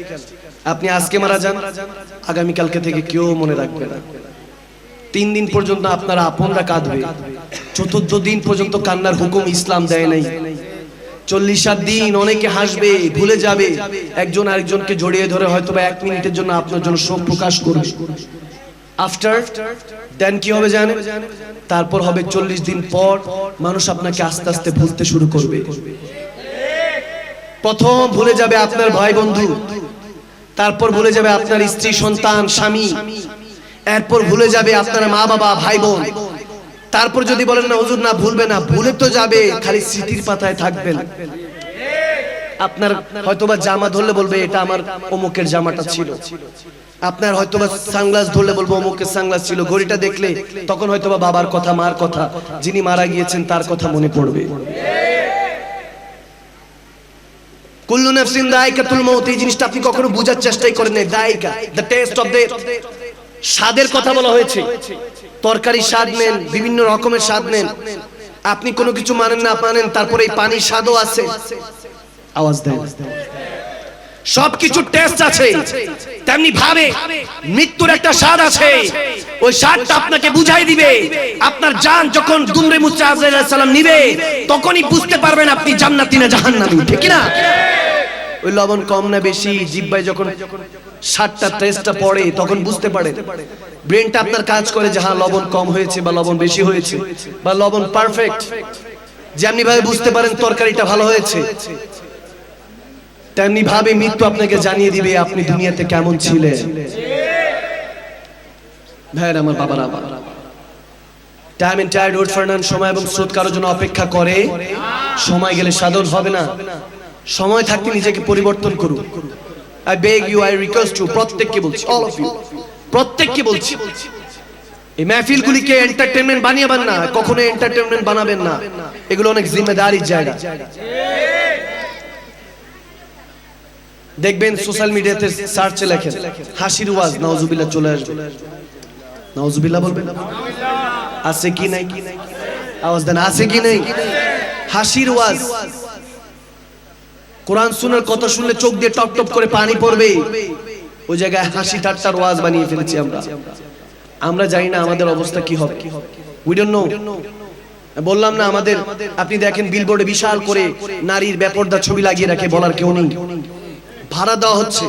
আপনি আজকে মারা যান, আগামী কালকে থেকে কেউ মনে রাখবে না। 3 দিন পর্যন্ত আপনারা আপনরা কাঁদবে, 4র্থ দিন পর্যন্ত কান্নার হুকুম ইসলাম দেয় নাই। 40 দিন অনেকে হাসবে, ভুলে যাবে, একজন আরেকজনকে জড়িয়ে ধরে হয়তো বা 1 মিনিটের জন্য আপনার জন্য শোক প্রকাশ করবে। আফটার দেন কি হবে জানেন? তারপর হবে 40 দিন পর মানুষ আপনাকে আস্তে আস্তে ভুলতে শুরু করবে। প্রথম ভুলে যাবে আপনার ভাই বন্ধু, তারপর ভুলে যাবে আপনার স্ত্রী সন্তান স্বামী, এরপর ভুলে যাবে আপনার মা বাবা ভাই বোন। তারপর যদি বলেন না হুজুর না ভুলবে না, ভুলে তো যাবে, খালি স্মৃতির পাতায় থাকবেন। আপনার হয়তোবা জামা ধরলে বলবে এটা আমার অমুকের জামাটা ছিল, আপনার হয়তোবা সানগ্লাস ধরলে বলবো অমুকের সানগ্লাস ছিল, ঘড়িটা দেখলে তখন হয়তোবা বাবার কথা মার কথা, যিনি মারা গিয়েছেন তার কথা মনে পড়বে। কুল্লু নাফসিন দায়িকাতুল মউত, এই জিনিসটা আপনি কখনো বোঝার চেষ্টাই করেন না। দায়িকা, দ্য টেস্ট অফ ডেথ। স্বাদের কথা বলা হয়েছে, তরকারি স্বাদ নেন, বিভিন্ন রকমের স্বাদ নেন। আপনি কোনো কিছু মানেন না মানেন, তারপরে এই পানির স্বাদও আছে। আওয়াজ দেন, সবকিছু টেস্ট আছে। তেমনি ভাবে মৃত্যুর একটা স্বাদ আছে, ওই স্বাদটা আপনাকে বুঝাই দিবে। আপনার জান যখন দুমরে মুসা আলাইহিস সালাম নিবে, তখনই বুঝতে পারবেন আপনি জান্নাতি না জাহান্নামী, ঠিক না? ওই লবণ কম না বেশি, জিহ্বায় যখন স্বাদটা টেস্টটা পড়ে তখন বুঝতে পারে। ব্রেনটা আপনার কাজ করে যে হ্যাঁ লবণ কম হয়েছে বা লবণ বেশি হয়েছে বা লবণ পারফেক্ট। যেমনি ভাবে বুঝতে পারেন তরকারিটা ভালো হয়েছে, তেমনি ভাবে মৃত্যু আপনাকে জানিয়ে দিবে আপনি দুনিয়াতে কেমন ছিলেন। ভাইরা আমার, বাবারা, time and tide wait for none, সময় এবং স্রোত কারোর জন্য অপেক্ষা করে। সময় গেলে সাধন হবে না, সময় থাকতে নিজেকে পরিবর্তন করুন। I beg you, I request you, প্রত্যেককে বলছি, অল অফ ইউ, প্রত্যেককে বলছি, এই মাহফিলগুলিকে এন্টারটেইনমেন্ট বানিয়েবেন না, কখনো এন্টারটেইনমেন্ট বানাবেন না। এগুলো অনেক জিম্মেদারির জায়গা। দেখবেন সোশ্যাল মিডিয়াতে সার্চে লেখেন হাসির ওয়াজ, নাউজুবিল্লাহ চলে আসবে। নাউজুবিল্লাহ বলবেন, আছে কি নাই? আওয়াজ দেন, আছে কি নাই? হাসির ওয়াজ, কোরআন শোনার কথা শুনলে চোখ দিয়ে টপ টপ করে পানি পড়বে, ওই জায়গায় হাসি ঠাট্টার ওয়াজ বানিয়ে ফেলেছি আমরা। আমরা জানি না আমাদের অবস্থা কি হবে, উই ডোন্ট নো। বললাম না আমাদের, আপনি দেখেন বিলবোর্ডে বিশাল করে নারীর বেপরদা ছবি লাগিয়ে রাখে, বলার কেউ নেই, ভাড়া দেওয়া হচ্ছে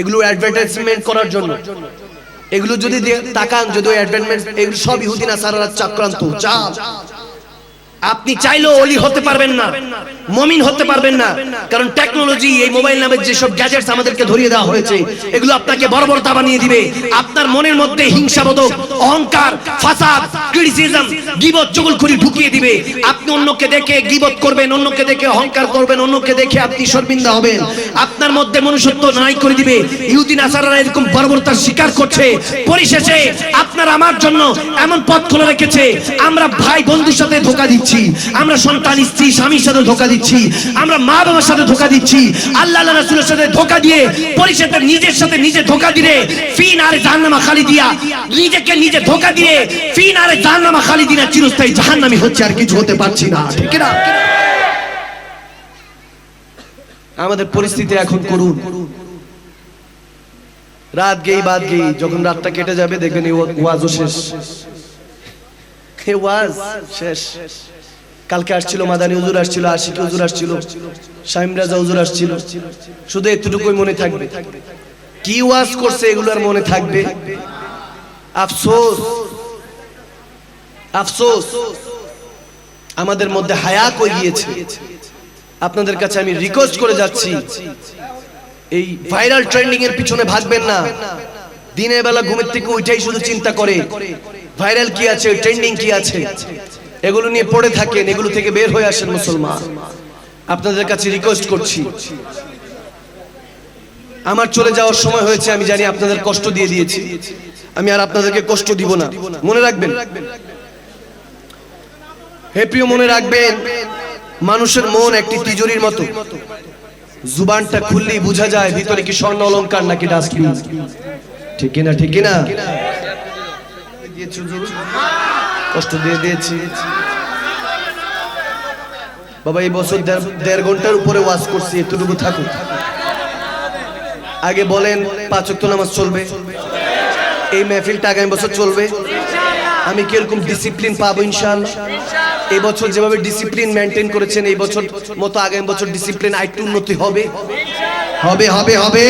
এগুলো অ্যাডভার্টাইজমেন্ট করার জন্য। এগুলো যদি তাকান, যদি অ্যাডভার্টাইজমেন্ট, এগুলো সব ইহুদি নাসারার চক্রান্ত, চাল। আপনি চাইলেও ওলি হতে পারবেন না, মুমিন হতে পারবেন না, কারণ টেকনোলজি, এই মোবাইল নামের যে সব গ্যাজেটস আমাদেরকে ধরিয়ে দেওয়া হয়েছে, এগুলো আপনাকে বর্বরতা বানিয়ে দিবে। আপনার মনের মধ্যে হিংসাবোধক, অহংকার, ফাসাদ, ক্রিটিসিজম, গীবত, চুগলখড়ি ঢুকিয়ে দিবে। আপনি অন্যকে দেখে গীবত করবেন, অন্যকে দেখে অহংকার করবেন, অন্যকে দেখে আপনি শর্মিন্দা হবেন। আপনার মধ্যে মনুষ্যত্ব নাই করে দিবে। ইহুদি নাসারারা এরকম বর্বরতার শিকার করছে। পরিশেষে আপনার আমার জন্য এমন পথ খোলা রেখেছে, আমরা ভাই বন্ধুর সাথে ধোঁকা দিচ্ছি, আমরা সন্তান স্ত্রী স্বামীর সাথে ধোঁকা দিচ্ছি, আমরা মা বাবার সাথে ধোঁকা দিচ্ছি, আল্লাহ রাসূলের সাথে ধোঁকা দিয়ে, পরিশেষে নিজের সাথে নিজে ধোঁকা দিয়ে ফি নারে জাহান্নামা খালিদিয়া, নিজেকে নিজে ধোঁকা দিয়ে ফি নারে জাহান্নামা খালিদিনা চিরস্থায়ী জাহান্নামী হচ্ছে, আর কিছু হতে পারছি না, ঠিক না? আমাদের পরিস্থিতি এখন করুন। রাত গেই বাদ গেই, যখন রাতটা কেটে যাবে দেখবেন এই ওয়াজও শেষ, এই ওয়াজ শেষ। কালকে আসছিল মাদানী হুজুর, আসছিল আশিকি হুজুর, আসছিল শামীম রাজা হুজুর, আসছিল। শুধু এতটুকুই মনে থাকবে, কি ওয়াজ করছে এগুলো আর মনে থাকবে? আফসোস, আফসোস, আমাদের মধ্যে হায়া কই গিয়েছে। আপনাদের কাছে আমি রিকোয়েস্ট করে যাচ্ছি, এই ভাইরাল ট্রেন্ডিং এর পিছনে ভাগবেন না। দিনের বেলা ঘুমের থেকে উঠেই শুধু চিন্তা করে ভাইরাল কি আছে, ট্রেন্ডিং কি আছে, এগুলো নিয়ে পড়ে থাকেন। এগুলো থেকে বের হয়ে আসেন মুসলমান। আপনাদের কাছে রিকোয়েস্ট করছি, আমার চলে যাওয়ার সময় হয়েছে, আমি জানি আপনাদের কষ্ট দিয়ে দিয়েছি, আমি আর আপনাদেরকে কষ্ট দিব না। মনে রাখবেন, হে প্রিয়, মনে রাখবেন, মানুষের মন একটি তিজুরির মতো, জুবানটা খুললেই বোঝা যায় ভিতরে কি স্বর্ণ অলংকার নাকি ডাস্টবিন। ঠিক কিনা? ঠিক কিনা? কষ্ট দিয়ে দিয়েছি বাবা, এই বছর 1.5 ঘন্টার উপরে ওয়াজ করছি, এতটুকু থাকুক। আগে বলেন 5 ওয়াক্ত নামাজ চলবে? এই মেহফিলটা আগামী বছর চলবে? আমি কিরকম ডিসিপ্লিন পাবো ইনশাআল্লাহ? এই বছর যেভাবে ডিসিপ্লিন মেনটেন করেছেন, এই বছর মতো আগামী বছর ডিসিপ্লিন আরেকটু উন্নতি হবে। হবে হবে হবে।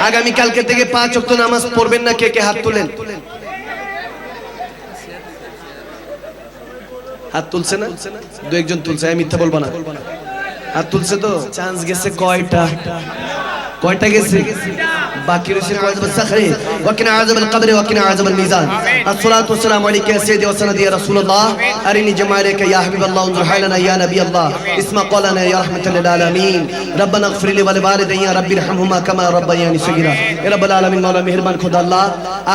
আগামী কালকে থেকে 5 ওয়াক্ত নামাজ পড়বেন না? কে কে হাত তোলেন? হাত তুলছে না? 2-1 জন তুলছে, আমি মিথ্যা বলবো না। হাত তুলছে তো? চান্স গেছে কয়টা? কয়টা গেছে? বাকি রয়েছে কয়টা? সাখরে ওয়াকিনা আযাবাল কবর ওয়াকিনা আযাবাল মিজান। আসসালাতু ওয়াসসালামু আলাইকা ইয়া সাইয়্যিদি ওয়া সানাদি ইয়া রাসূলুল্লাহ আরিনি জামালাকা ইয়া হাবিবাল্লাহ উনজুর হালানা ইয়া নবিয়াল্লাহ ইসমা ক্বালানা ইয়া রাহমাতাল লিল আলামিন রব্বানা ইগফির লি ওয়া লিওয়ালিদাইয়া রাব্বিরহামহুমা কামা রাব্বায়ানি সগীরা। ইয়া রাব্বাল আলামিন, মাওলা মেহেরবান খোদা আল্লাহ,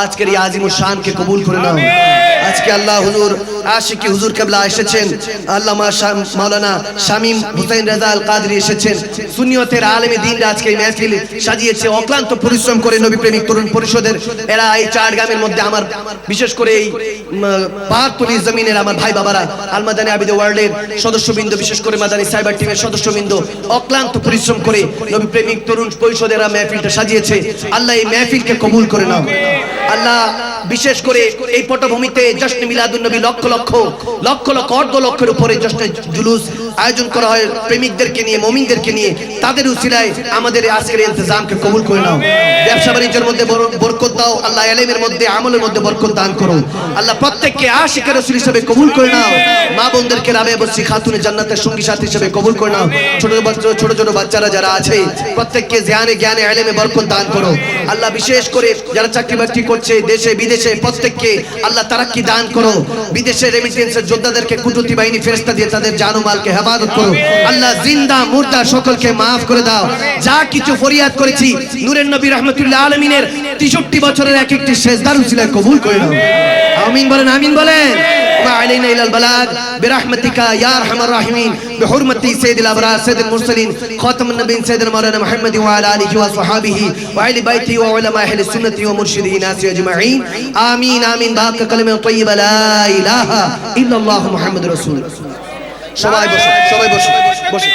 আজকের এই আজিমুশ শান কে কবুল করে নাও। আজকে আল্লাহ হুজুর আশিকি হুজুর কেবলা এসেছেন, আল্লামা মাওলানা শামীম হুসাইন রাজা আল কাদরি এসেছেন, সুন্নিয়তের আলেমে দ্বীনরা আজকে এই মাহফিল সাজিয়েছে অক্লান্ত পরিশ্রম করে। নবী প্রেমিক তরুণ পরিষদের এরা এই 4 গ্রামের মধ্যে আমার বিশেষ করে এই পাহাড়তলি জমিনের আমার ভাই বাবারা, আল মাদানী আবিদ ওয়ার্ল্ডের সদস্যবৃন্দ, বিশেষ করে মাদানী সাইবার টিমের সদস্যবৃন্দ অক্লান্ত পরিশ্রম করে নবী প্রেমিক তরুণ পরিষদের মাহফিলটা সাজিয়েছে। আল্লাহ এই মাহফিলকে কবুল করে নাও। আল্লাহ বিশেষ করে এই পটভূমিতে জশ্নে মিলাদুন নবী লক্ষ লক্ষ অর্ধ লক্ষের উপরে জশ্নে জুলুস আয়োজন করা হয় প্রেমিকদেরকে নিয়ে, মুমিনদেরকে নিয়ে। তাদের উসিলায় আমাদের আজকের ইন্তজামকে কবুল করে নাও। ব্যবসা বাণিজ্যের মধ্যে বরকত দাও আল্লাহ, ইলমের মধ্যে আমলের মধ্যে বরকত দান করো আল্লাহ। প্রত্যেককে আশিকে রাসূল হিসেবে কবুল করে নাও। মা বোনদেরকে রাবেয়া বসি খাতুনে জান্নাতের সঙ্গী সাথী হিসেবে কবুল করে নাও। ছোট ছোট বাচ্চারা যারা আছে প্রত্যেককে জ্ঞানে ইলমে বরকত দান করো আল্লাহ। বিশেষ করে যারা চাকরি বাকরি করছে দেশে বিদেশে, প্রত্যেককে আল্লাহ তারাক্কি দান করো। বিদেশে রেমিটেন্সের যোদ্ধাদেরকে কুদরতি বাহিনী ফেরেশতা দিয়ে তাদের জান ও মালকে হেফাজত করো আল্লাহ। জিন্দা মুর্দা সকলকে maaf করে দাও। যা কিছু ফরিয়াদ করেছি নূরের নবী রাহমাতুল্লাহ আলামিনের 63 বছরের এক একটি সেজদার উসিলায় কবুল করে নাও। আমিন বলেন, আমিন বলেন। وعلينا إلى البلاغ برحمتك يا أرحم الراحمين بحرمة سيد الأبرار سيد المرسلين خاتم النبيين سيدنا مولانا محمد وعلى آله وصحبه وعلى بيته وعلماء أهل السنة ومرشدي الناس أجمعين آمين آمين بحق كلمة طيبة لا إله إلا الله محمد رسول الله. সবাই বসো, সবাই বসো, বসো।